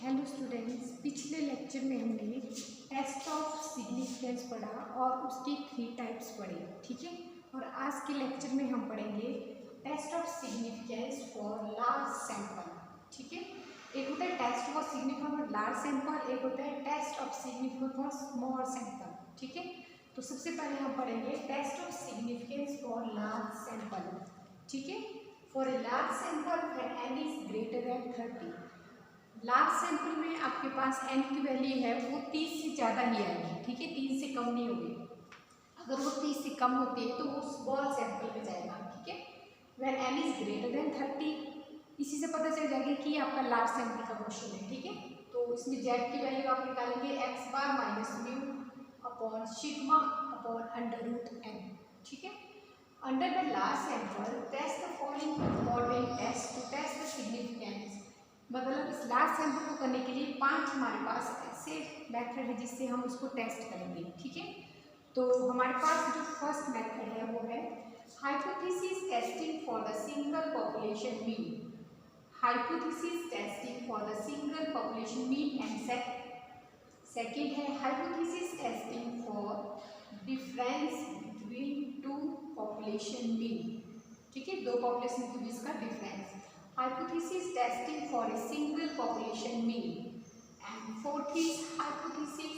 Hello students, पिछले lecture में हमने टेस्ट ऑफ सिग्निफिकेंस पढ़ा और उसके 3 टाइप्स पढ़े, ठीक है। और आज के लेक्चर में हम पढ़ेंगे test of significance for large sample, ठीक है। एक होता है test of significance for large sample, एक होता है test of significance for small sample, ठीक है। तो सबसे पहले हम पढ़ेंगे test of significance for large sample, ठीक है। For a large sample when n is greater than 30, large sample में आपके पास n की वैल्यू है वो 30 से ज़्यादा ही आएगी, ठीक है, 3 से कम नहीं होगी। अगर वो 30 से कम होती है तो वो स्मॉल सैंपल में जाएगा, ठीक है। When n is greater than 30, इसी से पता चल जाएगा कि आपका लार्ज सैंपल का क्वेश्चन है, ठीक है। तो इसमें z की वैल्यू आप निकालेंगे x bar minus mu upon sigma upon under root n, ठीक है। Under the large sample test the following important test to test the significance. मतलब इस लार्ज सैंपल को करने के लिए 5 हमारे पास ऐसे मेथड है जिससे हम उसको टेस्ट करेंगे, ठीक है। तो हमारे पास जो फर्स्ट मेथड है वो है hypothesis testing for the single population mean. Hypothesis testing for the single population mean and second है hypothesis testing for difference between two population mean, ठीक है, दो पॉपुलेशन के बीच का difference. Hypothesis testing for a single population mean, and fourth is hypothesis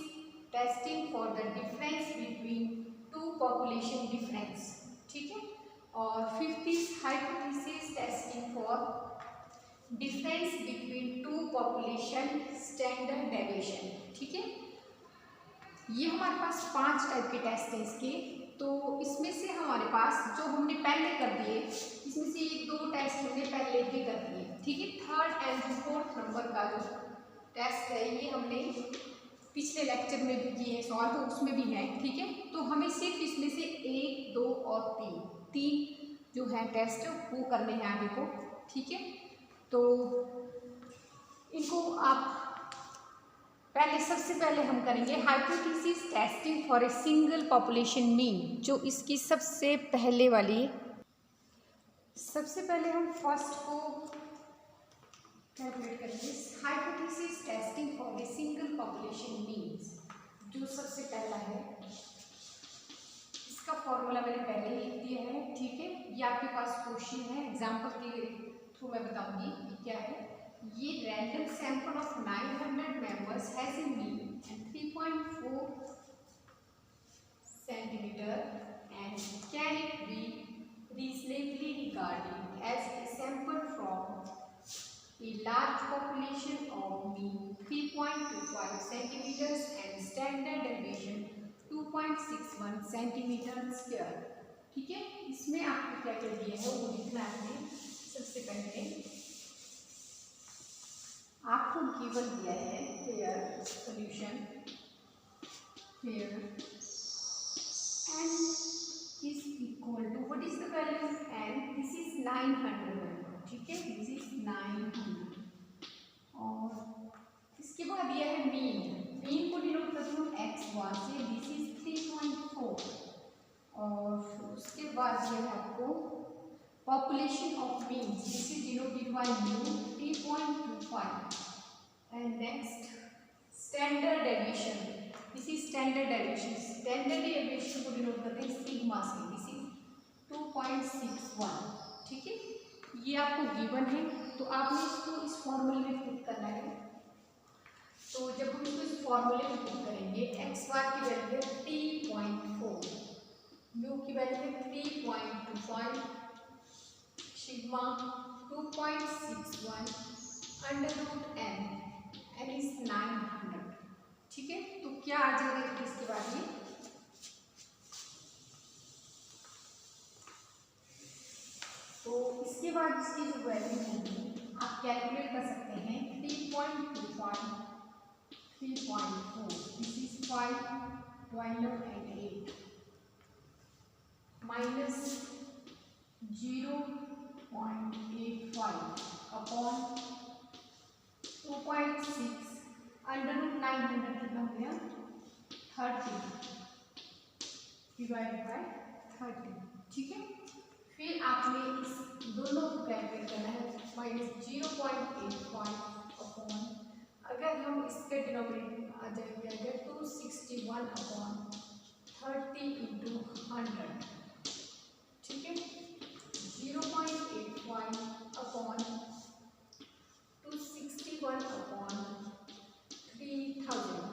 testing for the difference between two population difference, ठीक है। और fifth is hypothesis testing for difference between two population standard deviation, ठीक है। ये हमारे पास 5 type के test हैं इसके। तो इसमें से हमारे पास जो हमने पहले कर दिए, इसमें से 1-2 टेस्ट हमने पहले भी कर दिए, ठीक है। थर्ड एंड फोर्थ नंबर का जो टेस्ट है ये हमने पिछले लेक्चर में भी किए हैं सॉल्व, तो उसमें भी है, ठीक है। तो हमें सिर्फ इसमें से 1, 2 और 3 जो है टेस्ट वो करने हैं आगे को, ठीक है। तो इनको आप पहले सबसे पहले हम करेंगे hypothesis testing for a single population mean, जो इसकी सबसे पहले वाली। सबसे पहले हम फर्स्ट को कैलकुलेट करेंगे, hypothesis testing for a single population means, जो सबसे पहला है। इसका फॉर्मूला मैंने पहले लिख दिया है, ठीक है। ये आपके पास क्वेश्चन है, एग्जाम्पल के थ्रू मैं बताऊंगी ये क्या है। ये random sample of 900 members has a mean and 3.4 centimetre and can it be reasonably regarded as a sample from a large population of mean 3.25 centimeters and standard deviation 2.61 centimetre square, ठीक है। इसमें आपको क्या क्या दिया है वो लिखना है। सबसे पहले आपको गिवन दिया है here solution here and is equal to what is the value and this is 900, ठीक है, this is 900। और इसके बाद यह है मीन को डिनोट करती हूँ x1 से, this is 3.4। और उसके बाद यह है आपको population of mean, this is denoted by mu 3.25 and next standard deviation, this is standard deviation. Standard deviation को डिनोट करते हैं सिग्मा से, दिस इज 2.61, ठीक है। ये आपको गिवन है तो आपने इसको इस फॉर्मूले में पुट करना है। तो जब हम इसको इस फॉर्मूले में पुट करेंगे, एक्स बार की वैल्यू है 3.4, म्यू की वैल्यू है 3.25, sigma 2.61 under root n is 900, ठीक है। तो क्या आ जाएगा इसके बाद ये तो इसके बाद इसकी जो वैल्यू होगी आप कैलकुलेट कर सकते हैं 3.25 3.4, this is 5 12 and 8 minus 0.85 upon 2.6 under root 900 कितना हो गया 30 डिवाइड बाय 30, ठीक है। फिर आपने इस दोनों को कैलकुलेट करना है, माइनस 0.85 अपॉन, अब अगर हम इसके डिनोमिनेटर आ जाएंगे अगर 261/30 × 100, ठीक है, 0.85/261/3000,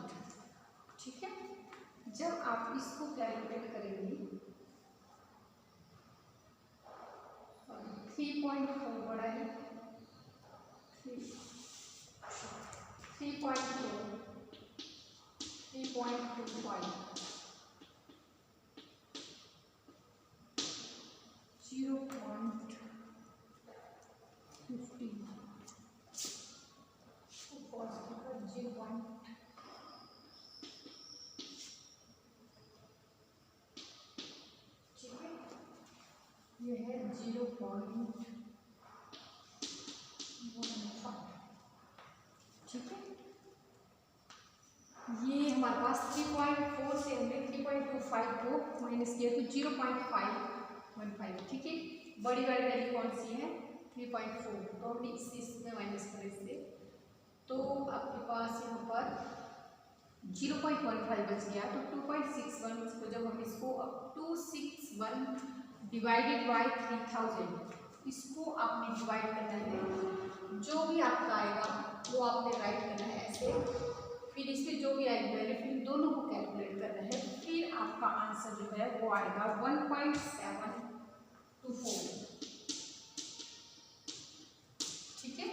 ठीक है। जब आप इसको कैलकुलेट करेंगे 3.4 बड़ा है, 3.4, 3.25, 0.50, 0. ठीक है, यह है 0.15, ठीक है। ये हमारे पास 3.4 से हमने 3.25 को माइनस किया तो 0.515, ठीक है। बड़ी वाली वैल्यू कौन सी है 3.4, तो हमने इसमें माइनस करें इससे, तो आपके पास यहाँ पर 0.15 बच गया। तो 2.61 को जब हम इसको 261 डिवाइडेड बाय 3000, इसको आपने डिवाइड करना है, जो भी आपका आएगा वो आपने राइट करना है ऐसे, फिर इसमें जो भी आएगी वैल्यू फिर दोनों को कैलकुलेट करना है, फिर आपका आंसर जो है वो आएगा 1.724, ठीक है।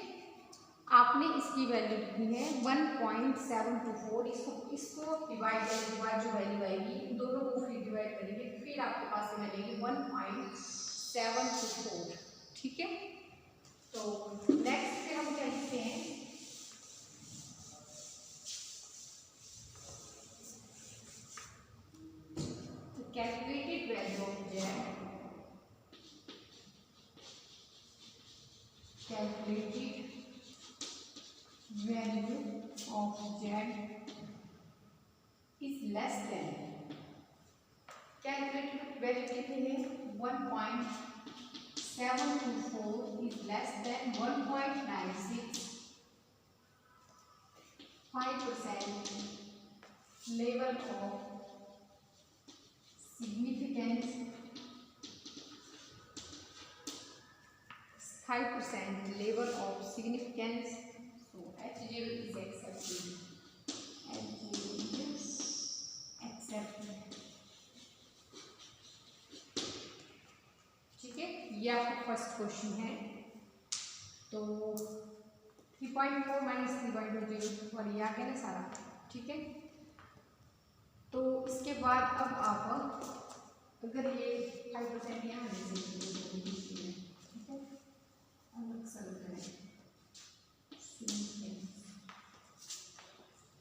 आपने इसकी वैल्यू लिखनी है 1.724, इसको डिवाइड करने के बाद जो वैल्यू आएगी इन दोनों को फिर डिवाइड करेंगे, फिर आपके पास से मिलेगी 1.724, ठीक है। तो नेक्स्ट पे हम क्या लिखते हैं, calculated value of Z, calculated value of Z is less than, calculated value कितनी है 1.724 is less than 1.965% level of significance, 5% level of significance, so H0 is accepted, H0 is accepted, ठीक है। ये आपका फर्स्ट क्वेश्चन है। तो 3.4 minus 3.20 और ये आ गया ना सारा, ठीक है। तो इसके बाद अब आप अगर ये 5% यहाँ ठीक है, अलग सॉल्व करें,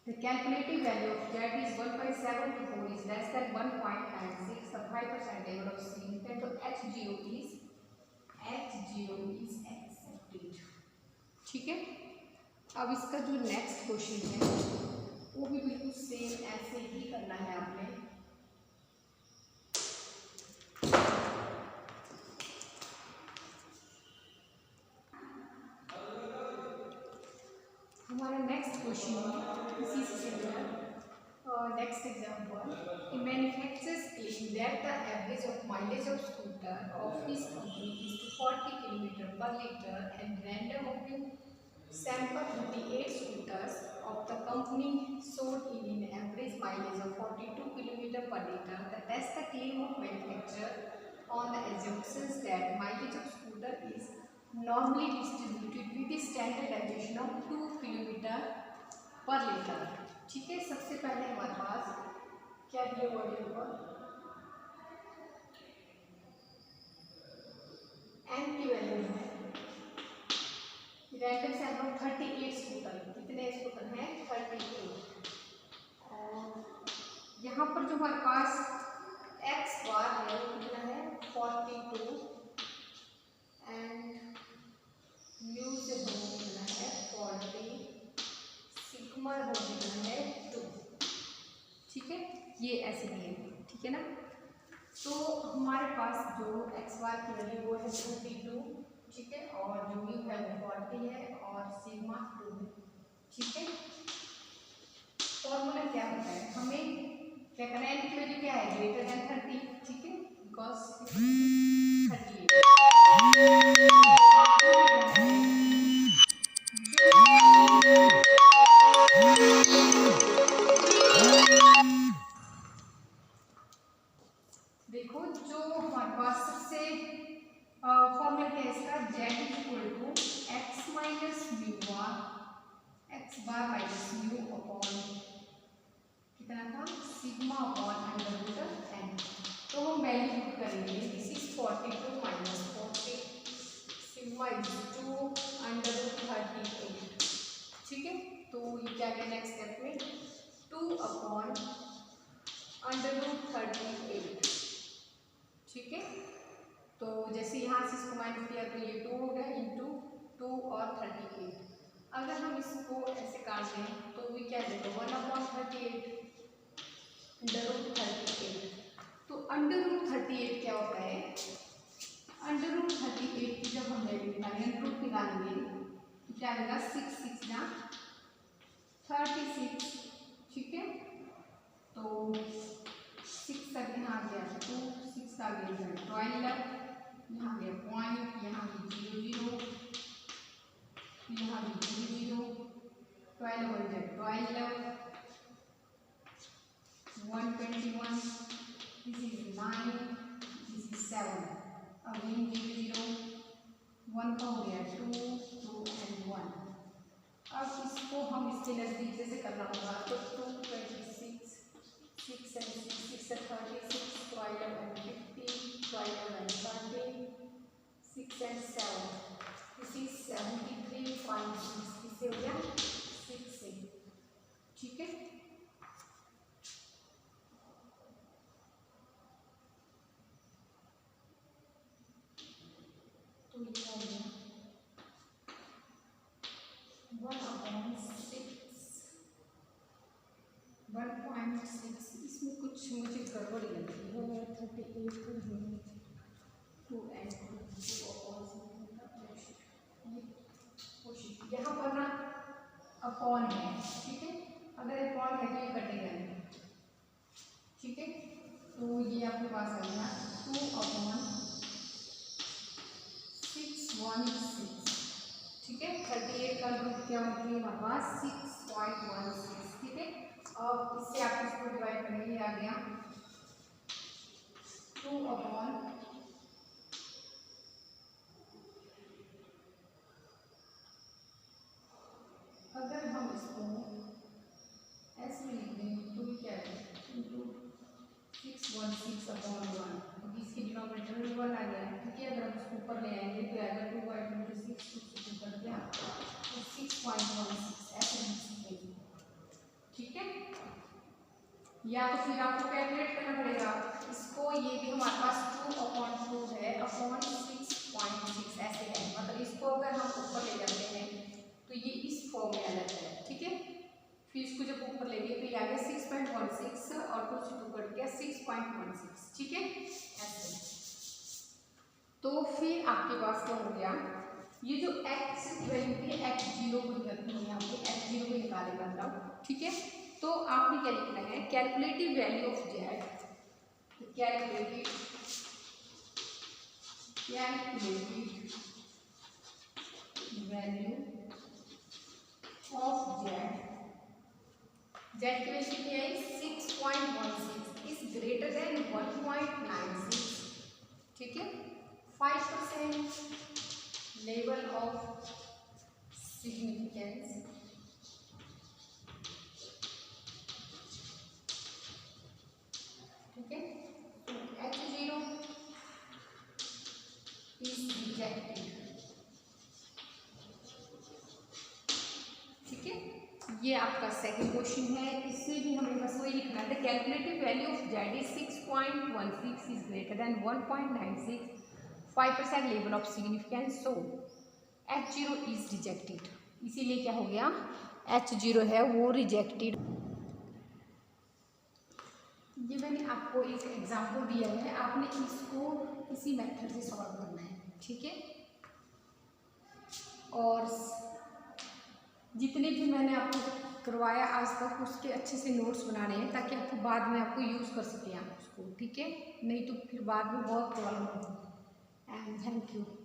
the calculated value of z is 1.724 is less than 1.96, the 5% level of significance, तो H0 is accepted, ठीक है। अब इसका जो नेक्स्ट क्वेश्चन है वो भी बिल्कुल सेम ऐसे ही करना है आपने। हमारा नेक्स्ट क्वेश्चन है इसी से similar. Next example, a manufacturer claims that the average of mileage of scooter of his company is 40 km/liter and random open sample 38 scooters of the company sold in an average mileage of 42 km/liter. Test the claim of manufacturer on the assumptions that mileage of scooter is normally distributed with the standardization of 2 km/liter, ठीक है। सबसे पहले हमारे पास क्या दिया हुआ है ऊपर, एन की वैल्यू है रैंडम सैंपल 38 स्कूटर, कितने स्कूटर हैं 38, और यहाँ पर जो हमारे पास एक्स बार है वो कितना है 42 एंड म्यू से हो कितना है 40, सिग्मा हो कितना है 2, ठीक है। ये ऐसे दिए हैं, ठीक है ना। तो हमारे पास जो एक्स बार की वैल्यू वो है 42, ठीक है, और जो म्यू है वो 40 है और सिग्मा 2 है, ठीक है। फॉर्मूला क्या होता है, हमें क्या करना है, n की वैल्यू क्या है ग्रेटर देन 30, ठीक है, बिकॉज 38 देखो जो हमारे पास सबसे फॉर्मूला क्या है इसका, z equal to X minus mu bar X bar minus mu upon कितना था sigma upon under root N. तो हम वैल्यू पुट करेंगे, this is 42 minus 40 sigma is 2 under root 38, ठीक है। तो ये क्या गया नेक्स्ट स्टेप में 2 अपॉन अंडर रूट 38, ठीक है। तो जैसे यहाँ से इसको माइनस किया तो ये 2 हो गया इंटू 2 और 38। अगर हम इसको ऐसे काट दें तो ये क्या देगा 1/38 अंडर रूट 38। तो अंडर रूट 38 क्या होता है, अंडर रूट 38 की जब हम वैल्यू निकालेंगे रूट निकालेंगे तो क्या आएगा 6 6 ना 36, ठीक है। तो 6 तक यहाँ आ गया 2 6 का आ गया 12, यहाँ गया पॉइंट, यहाँ भी 0 0, यहाँ भी 0 0, 12 हो जाए 12 121, this is 9, this is 7, again 0 0, 1 का हो गया 2 2 and 1। अब इसको हम इसके नज़दीक जैसे करना होगा तो 2 26 6 and 6 6 36 12 and 15 12 and 13 6 and 7, this is 73.6, इससे हो गया 6 से, ठीक है। तो ये हो गया 1/6, इसमें कुछ मुझे गड़बड़ी लगी है 38 यहाँ पर ना अपॉन है, ठीक है, अगर अपॉन है तो ये कटेगा नहीं, ठीक है। तो ये आपके पास आ गया 2/616, ठीक है। 38 का रूट क्या होती है हमारे पास 6.16, ठीक है। अब इससे आप इसको डिवाइड करेंगे, ये आ गया 2/, अगर हम इसको ऐसे लिख दें तो क्या है इंटू 616/1, इसके डिनोमिनेटर में 1 आ गया, ठीक है। अगर हम इसको ऊपर ले आएंगे तो आएगा 2/6 ऊपर गया तो 6.16 ऐसे लिख सकते, ठीक है। या तो फिर आपको कैलकुलेट करना पड़ेगा इसको, ये भी हमारे पास 2/2 है अपॉन 6.6 ऐसे है, मतलब इसको अगर हम ऊपर ले जाते हैं तो ये इस फॉर्म में आ जाता है, ठीक है। फिर इसको जब ऊपर लेंगे तो ये आ गया 6.16 और कुछ टू कट गया 6.16, ठीक है ऐसे। तो फिर आपके पास क्या हो गया, ये जो x वैल्यू थी x0 को रखनी है, यहाँ पे x0 को निकालेगा मतलब, ठीक है। तो आपने क्या लिखना है calculative value of z, calculative value of z, z की वैल्यू कितनी आई 6.16 इज ग्रेटर देन 1.96, ठीक है। 5% लेवल ऑफ सिग्निफिकेंस, ठीक है। H0 is rejected, ठीक है। ये आपका सेकंड क्वेश्चन है, इससे भी हमें बस वही लिखना है calculative value of z is 6.16 is greater then 1.96, 5% level of significance, so H0 is rejected, इसीलिए क्या हो गया H0 है वो रिजेक्टेड। ये मैंने आपको एक एग्जाम्पल दिया है, आपने इसको इसी मेथड से सॉल्व करना है, ठीक है। और जितने भी मैंने आपको करवाया आज तक उसके अच्छे से नोट्स बनाने हैं, ताकि आपको बाद में आपको यूज़ कर सकें आप उसको, ठीक है। नहीं तो फिर बाद में बहुत प्रॉब्लम होगी। And thank you.